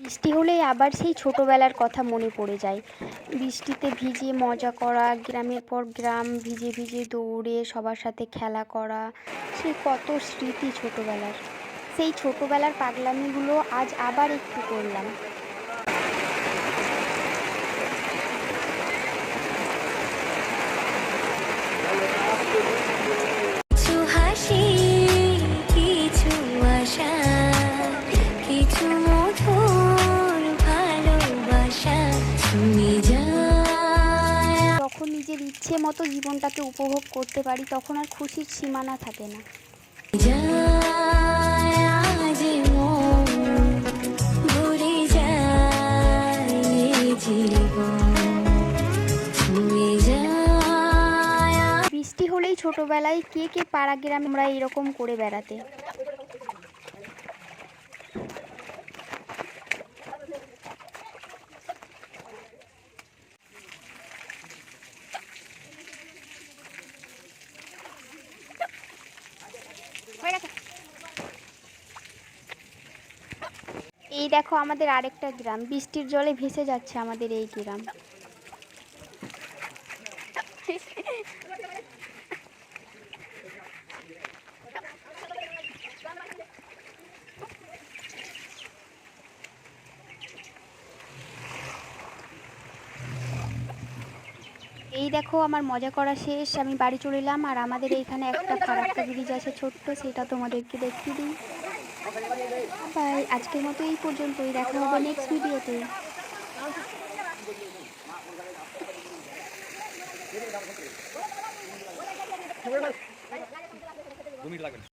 বৃষ্টি হলেই আবার সেই ছোটোবেলার কথা মনে পড়ে যায়। বৃষ্টিতে ভিজে মজা করা, গ্রামের পর গ্রাম ভিজে ভিজে দৌড়ে সবার সাথে খেলা করা, সেই কত স্মৃতি ছোটোবেলার। সেই ছোটোবেলার পাগলামিগুলো আজ আবার একটু করলাম। কিছু হাসি, কিছু আশা, কিছু মধুর ভালোবাসা তুমি যায়। যখন নিজের ইচ্ছে মতো জীবনটাকে উপভোগ করতে পারি তখন আর খুশির সীমানা থাকে না। যায় আজ মন ভরে যায় জীবন তুমি যায়। বৃষ্টি হলেই ছোটোবেলায় কে কে পাড়া গ্রামে আমরা এরকম করে বেড়াতে। এই দেখো আমাদের আরেকটা গ্রাম, বৃষ্টির জলে ভেসে যাচ্ছে আমাদের এই গ্রাম। এই দেখো আমার মজা করা শেষ, আমি বাড়ি চলে এলাম। আর আমাদের এইখানে একটা ফারাক্কা ব্রিজ আছে ছোট্ট, সেটা তোমাদেরকে দেখিয়ে দিই। বাই, আজকের মতো এই পর্যন্তই, দেখা হবে নেক্সট ভিডিওতে।